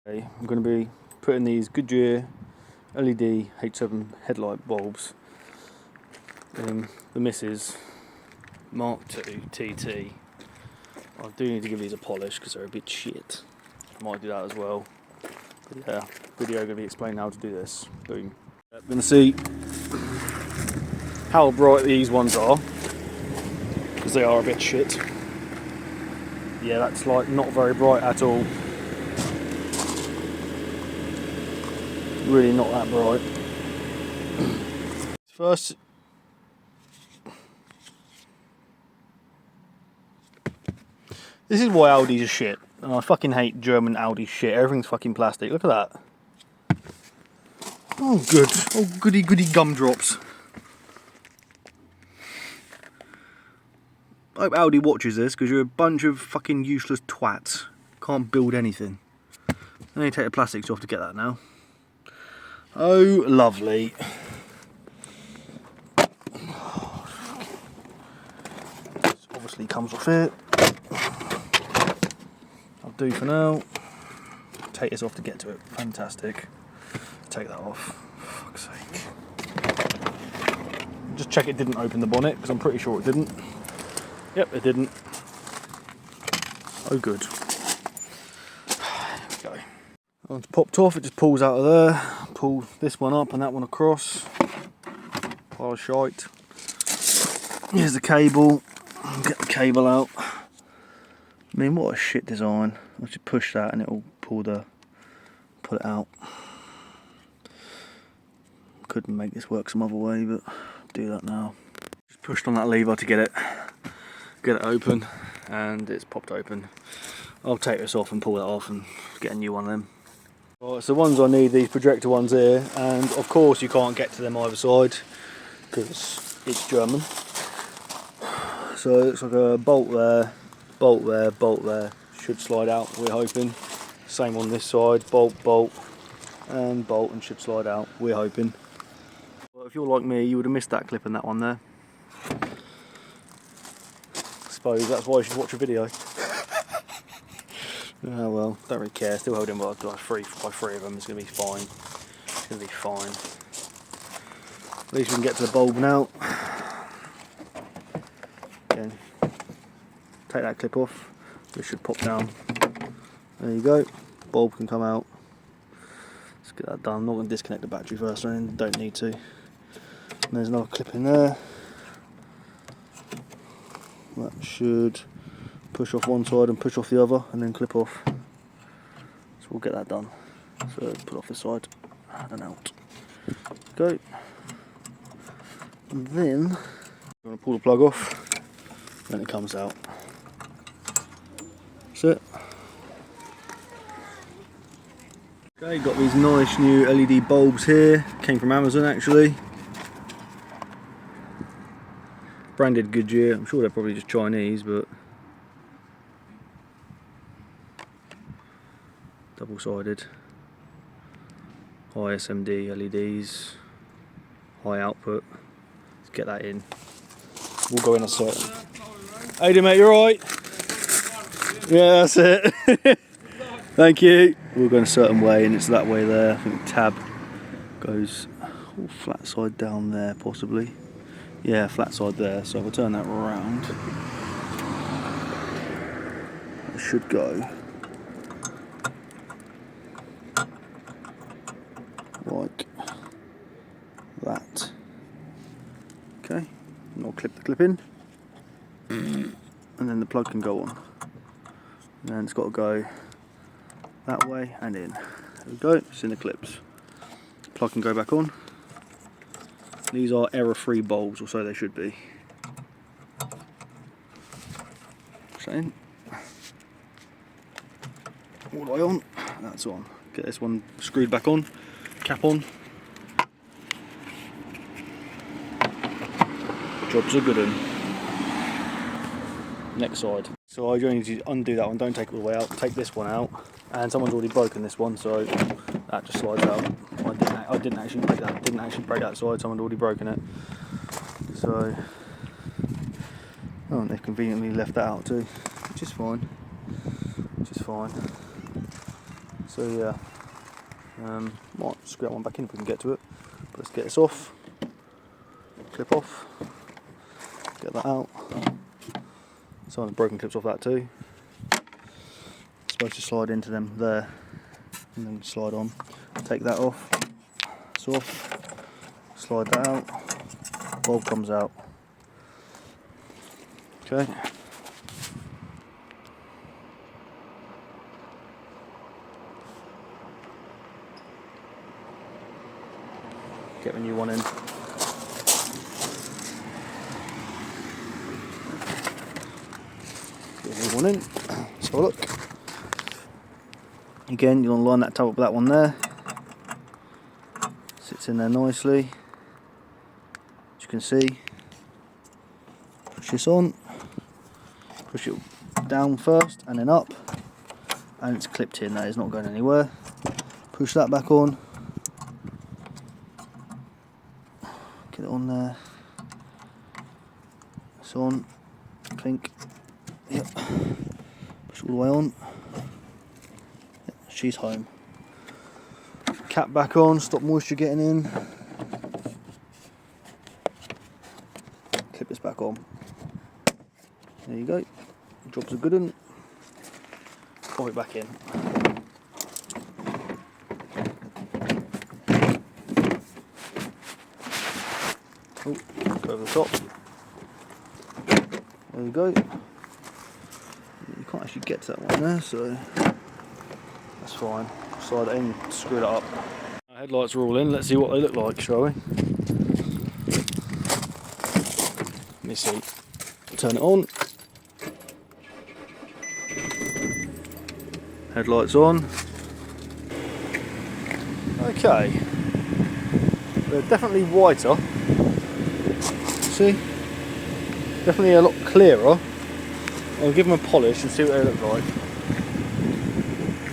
Okay, I'm going to be putting these Goodyear LED H7 headlight bulbs in the Mrs. mk2 TT. I do need to give these a polish because they're a bit shit. I might do that as well. But yeah, video going to be explaining how to do this. Boom. I'm going to see how bright these ones are because they are a bit shit. Yeah, that's like not very bright at all. Really not that bright. First, this is why Audis are shit, and I fucking hate German Audi shit. Everything's fucking plastic. Look at that. Oh good. Oh goody goody gumdrops. I hope Audi watches this because you're a bunch of fucking useless twats. Can't build anything. I need to take the plastics off to get that now. Oh lovely. This obviously comes off here. I'll do for now. Take this off to get to it. Fantastic. Take that off. For fuck's sake. Just check it didn't open the bonnet because I'm pretty sure it didn't. Yep, it didn't. Oh good. There we go. Once popped off, it just pulls out of there. Pull this one up and that one across. Pile of shite. Here's the cable. Get the cable out. I mean, what a shit design. I should push that and it'll pull it out. Couldn't make this work some other way, but do that now. Just pushed on that lever to get it open, and it's popped open. I'll take this off and pull that off and get a new one of them. Right, so the ones I need, these projector ones here, and of course you can't get to them either side because it's German. So it looks like a bolt there, bolt there, bolt there. Should slide out, we're hoping. Same on this side, bolt, bolt, and bolt, and should slide out, we're hoping. Well, if you're like me, you would have missed that clip in that one there. I suppose that's why you should watch a video. Oh well, don't really care, still holding by three of them, it's going to be fine. It's going to be fine. At least we can get to the bulb now. Again, take that clip off, this should pop down. There you go, bulb can come out. Let's get that done. I'm not going to disconnect the battery first or anything, don't need to. And there's another clip in there. That should push off one side and push off the other and then clip off. So we'll get that done. So put off this side and out. Go. And then you want to pull the plug off, then it comes out. That's it. Okay, got these nice new LED bulbs here. Came from Amazon actually. Branded Goodyear. I'm sure they're probably just Chinese, but double-sided. High SMD LEDs. High output. Let's get that in. We'll go in a certain. Hey there, mate, you alright? Yeah, that's it. Thank you. We'll go in a certain way, and it's that way there. I think the tab goes all flat side down there, possibly. Yeah, flat side there. So if I turn that around, it should go like that. Okay, and I'll clip the clip in, and then the plug can go on. And then it's got to go that way and in. There we go, it's in the clips. Plug can go back on. These are error-free bulbs, or so they should be. So in. All the way on, that's on. Get this one screwed back on, cap on. Job's a good one. Next side. So I need to undo that one, don't take it all the way out, take this one out. And someone's already broken this one, so that just slides out. I didn't actually break that side, someone had already broken it. So, oh, and they've conveniently left that out too, which is fine. So yeah, might screw that one back in if we can get to it. But let's get this off, clip off, get that out. Some of the broken clips off that too. It's supposed to slide into them there, and then slide on. Take that off, it's off, slide that out, bulb comes out. Okay. Get the new one in. Get the new one in. Let's have a look. Again, you'll line that tab up with that one there. Sits in there nicely. As you can see, push this on, push it down first and then up, and it's clipped in. That is not going anywhere. Push that back on. Get it on there. It's on. I think. Yep. Push it all the way on. Yep. She's home. Cap back on. Stop moisture getting in. Clip this back on. There you go. Job's a good one. Pop it back in. Oh, go over the top. There you go. You can't actually get to that one there, so that's fine. Slide it in, screw it up. Our headlights are all in. Let's see what they look like, shall we? Let me see. Turn it on. Headlights on. Okay. They're definitely whiter. See? Definitely a lot clearer. I'll give them a polish and see what they look like.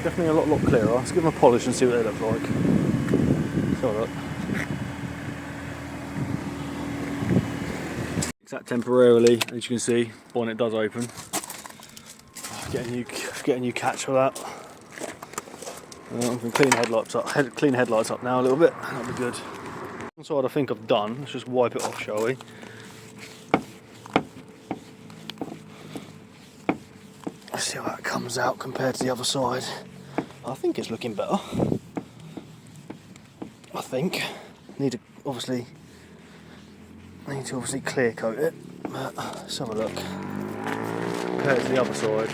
Definitely a lot clearer. Let's give them a polish and see what they look like. Let's have a look. Fix that temporarily, as you can see, bonnet does open. Get a new catch for that. I'm going to clean headlights up now a little bit. That'll be good. One side I think I've done. Let's just wipe it off, shall we? Let's see how that comes out compared to the other side. I think it's looking better. I think. Need to obviously clear coat it. But let's have a look. Compared to the other side.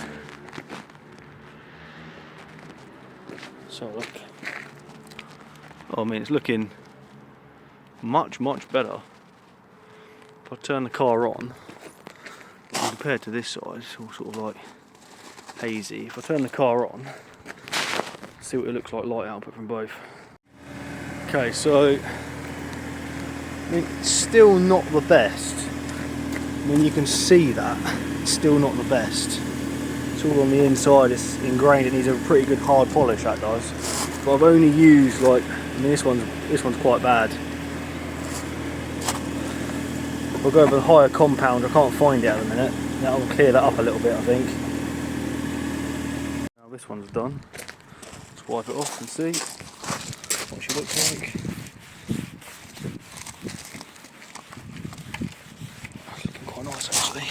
Let's have a look. Oh, I mean, it's looking much better. If I turn the car on, compared to this side, it's all sort of like hazy. If I turn the car on, see what it looks like, light output from both. Okay, so I mean, it's still not the best. I mean, you can see that it's still not the best. It's all on the inside. It's ingrained. It needs a pretty good hard polish. That does. But I've only used like, I mean, this one's quite bad. If I go over the higher compound, I can't find it at the minute. That'll clear that up a little bit, I think. Now this one's done. Let's wipe it off and see what she looks like. It's looking quite nice actually.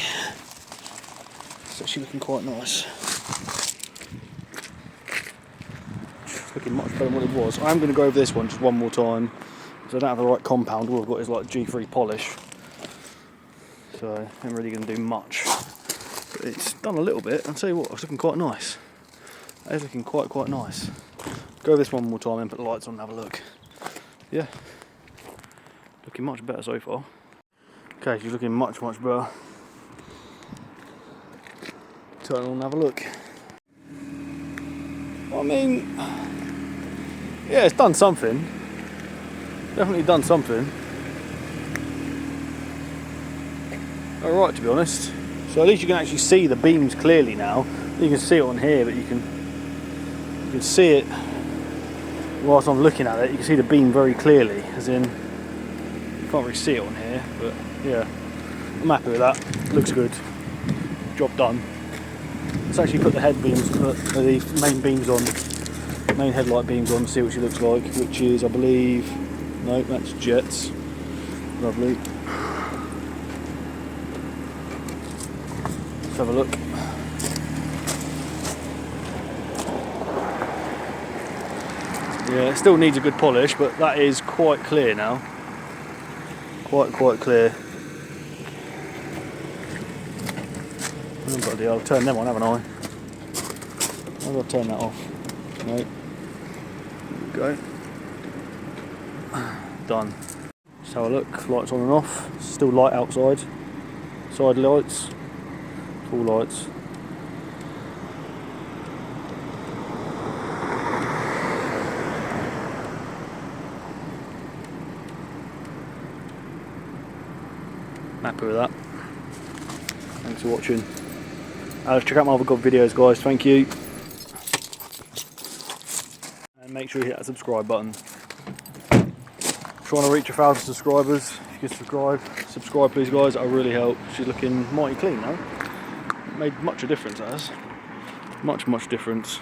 It's actually looking quite nice. It's looking much better than what it was. I am going to go over this one just one more time because I don't have the right compound. All I've got is like G3 polish. So I'm really going to do much. But it's done a little bit. I'll tell you what, it's looking quite nice. It is looking quite nice. Go this one more time and put the lights on and have a look. Yeah, looking much better so far. Okay, she's looking much better. Turn it on and have a look. I mean, yeah, it's done something. Definitely done something. Alright, to be honest. So at least you can actually see the beams clearly now. You can see it on here, but you can see it whilst I'm looking at it. You can see the beam very clearly, as in you can't really see it on here, but yeah, I'm happy with that. Looks good. Job done. Let's actually put the head beams, the main beams on main headlight beams on, see what she looks like, which is, I believe, no, that's jets. Lovely. Let's have a look. Yeah, it still needs a good polish, but that is quite clear now. Quite clear. Oh bloody hell, I've turned them on, haven't I? How do I turn that off? No. There we go. Done. Just have a look, lights on and off. Still light outside. Side lights. Full lights. Happy with that. Thanks for watching. Check out my other good videos, guys. Thank you. And make sure you hit that subscribe button. Trying to reach 1,000 subscribers. If you could subscribe please, guys. That'll really help. She's looking mighty clean now. Made much a difference, that has. Much difference.